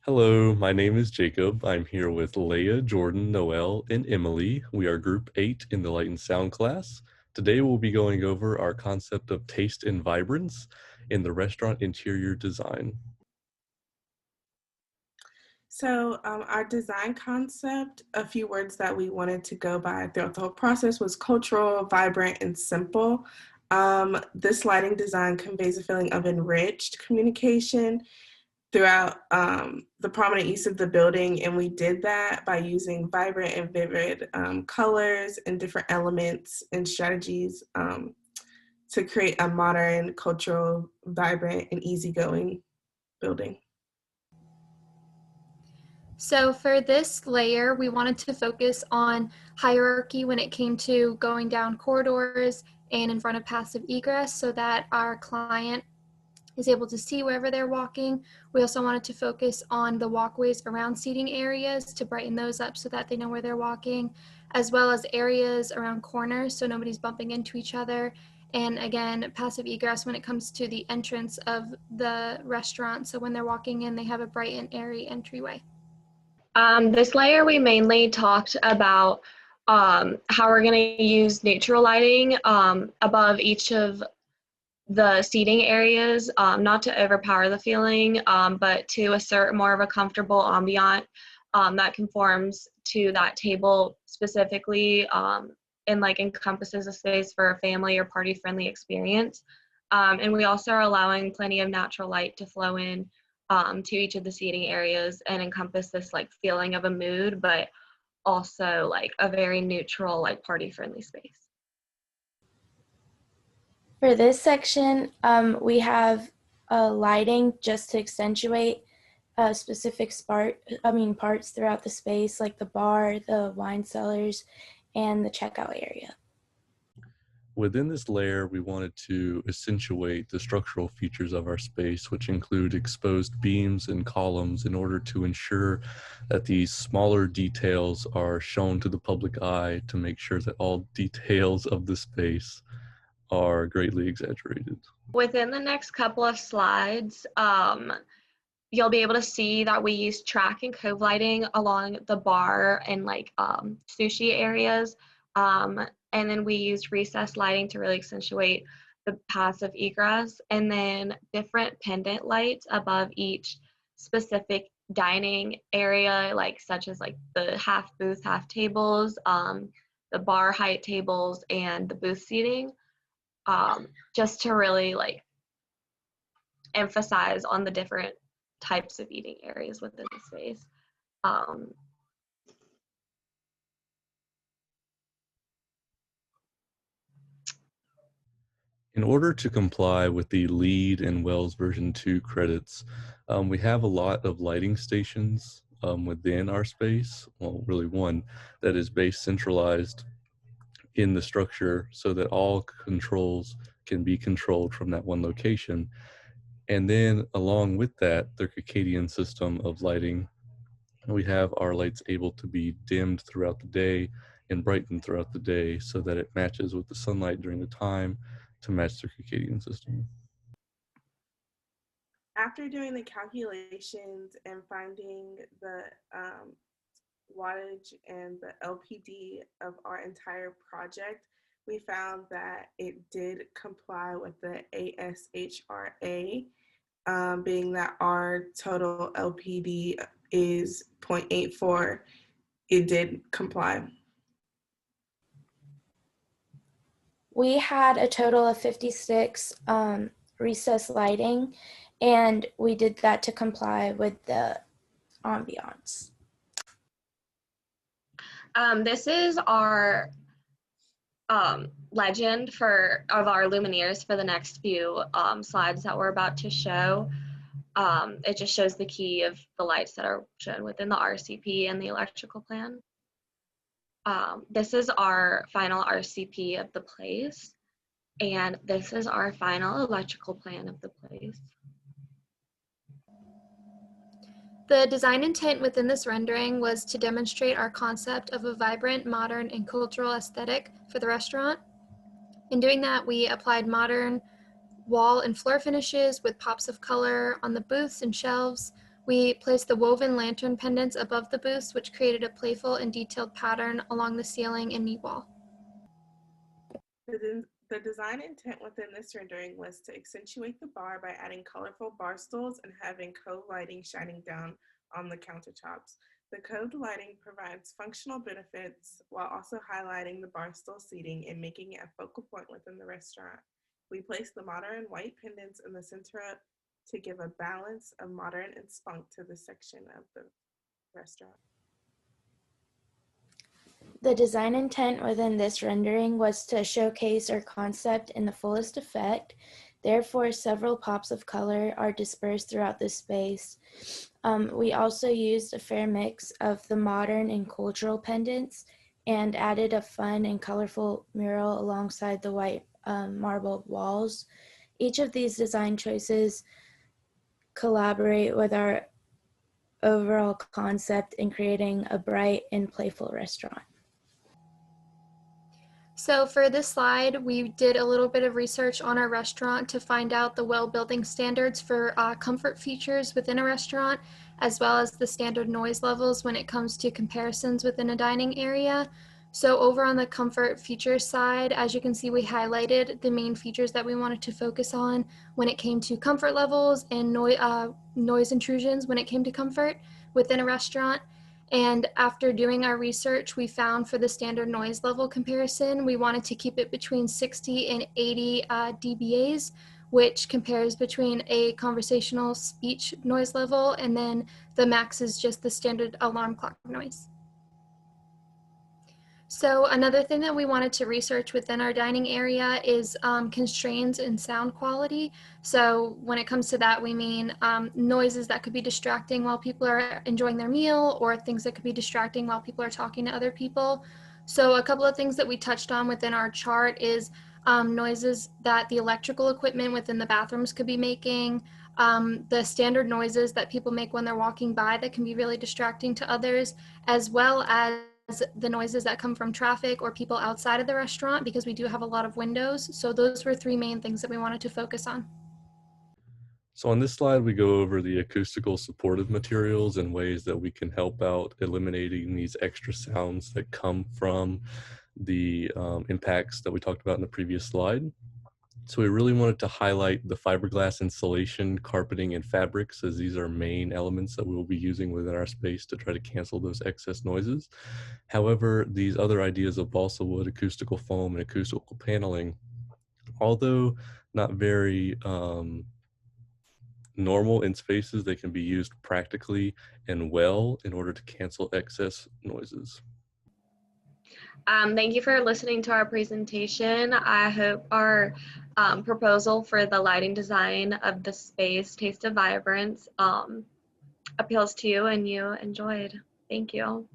Hello, my name is Jacob. I'm here with Leah, Jordan, Noel, and Emily. We are Group 8 in the Light and Sound class. Today we'll be going over our concept of taste and vibrance in the restaurant interior design. Our design concept, a few words that we wanted to go by throughout the whole process was cultural, vibrant, and simple. This lighting design conveys a feeling of enriched communication throughout the prominent use of the building, and we did that by using vibrant and vivid colors and different elements and strategies to create a modern, cultural, vibrant, and easygoing building. So for this layer, we wanted to focus on hierarchy when it came to going down corridors and in front of passive egress so that our client is able to see wherever they're walking. We also wanted to focus on the walkways around seating areas to brighten those up so that they know where they're walking, as well as areas around corners so nobody's bumping into each other. And again, passive egress when it comes to the entrance of the restaurant. So when they're walking in, they have a bright and airy entryway. This layer, we mainly talked about how we're going to use neutral lighting above each of the seating areas, not to overpower the feeling, but to assert more of a comfortable ambient that conforms to that table specifically and like encompasses a space for a family or party-friendly experience. And we also are allowing plenty of natural light to flow in to each of the seating areas and encompass this like feeling of a mood, but also like a very neutral, like party-friendly space. For this section, we have lighting just to accentuate specific parts throughout the space, like the bar, the wine cellars, and the checkout area. Within this layer, we wanted to accentuate the structural features of our space, which include exposed beams and columns in order to ensure that these smaller details are shown to the public eye to make sure that all details of the space are greatly exaggerated. Within the next couple of slides, you'll be able to see that we use track and cove lighting along the bar and like sushi areas. And then we use recessed lighting to really accentuate the passive egress, and then different pendant lights above each specific dining area, like such as like the half booth, half tables, the bar height tables, and the booth seating, just to really like emphasize on the different types of eating areas within the space. In order to comply with the LEED and WELS version 2 credits, we have a lot of lighting stations within our space. Well, really one that is based centralized in the structure so that all controls can be controlled from that one location. And then along with that, the circadian system of lighting, we have our lights able to be dimmed throughout the day and brightened throughout the day so that it matches with the sunlight during the time to match the circadian system. After doing the calculations and finding the wattage and the LPD of our entire project, we found that it did comply with the ASHRA, being that our total LPD is 0.84. It did comply. We had a total of 56 recessed lighting, and we did that to comply with the ambiance. This is our legend of our luminaires for the next few slides that we're about to show. It just shows the key of the lights that are shown within the RCP and the electrical plan. This is our final RCP of the place, and this is our final electrical plan of the place. The design intent within this rendering was to demonstrate our concept of a vibrant, modern, and cultural aesthetic for the restaurant. In doing that, we applied modern wall and floor finishes with pops of color on the booths and shelves. We placed the woven lantern pendants above the booths, which created a playful and detailed pattern along the ceiling and knee wall. The design intent within this rendering was to accentuate the bar by adding colorful bar stools and having cove lighting shining down on the countertops. The cove lighting provides functional benefits while also highlighting the bar stool seating and making it a focal point within the restaurant. We placed the modern white pendants in the center to give a balance of modern and spunk to this section of the restaurant. The design intent within this rendering was to showcase our concept in the fullest effect. Therefore, several pops of color are dispersed throughout the space. We also used a fair mix of the modern and cultural pendants and added a fun and colorful mural alongside the white marble walls. Each of these design choices collaborate with our overall concept in creating a bright and playful restaurant. So for this slide, we did a little bit of research on our restaurant to find out the WELL building standards for comfort features within a restaurant, as well as the standard noise levels when it comes to comparisons within a dining area. So over on the comfort features side, as you can see, we highlighted the main features that we wanted to focus on when it came to comfort levels and noise intrusions when it came to comfort within a restaurant. And after doing our research, we found for the standard noise level comparison, we wanted to keep it between 60 and 80 dBAs, which compares between a conversational speech noise level, and then the max is just the standard alarm clock noise. So another thing that we wanted to research within our dining area is constraints in sound quality. So when it comes to that, we mean noises that could be distracting while people are enjoying their meal, or things that could be distracting while people are talking to other people. So a couple of things that we touched on within our chart is noises that the electrical equipment within the bathrooms could be making, the standard noises that people make when they're walking by that can be really distracting to others, as well as the noises that come from traffic or people outside of the restaurant, because we do have a lot of windows. So those were three main things that we wanted to focus on. So on this slide, we go over the acoustical supportive materials and ways that we can help out eliminating these extra sounds that come from the impacts that we talked about in the previous slide. So we really wanted to highlight the fiberglass insulation, carpeting, and fabrics, as these are main elements that we will be using within our space to try to cancel those excess noises. However, these other ideas of balsa wood, acoustical foam, and acoustical paneling, although not very normal in spaces, they can be used practically and well in order to cancel excess noises. Thank you for listening to our presentation. I hope our proposal for the lighting design of the space, Taste of Vibrance, appeals to you and you enjoyed. Thank you.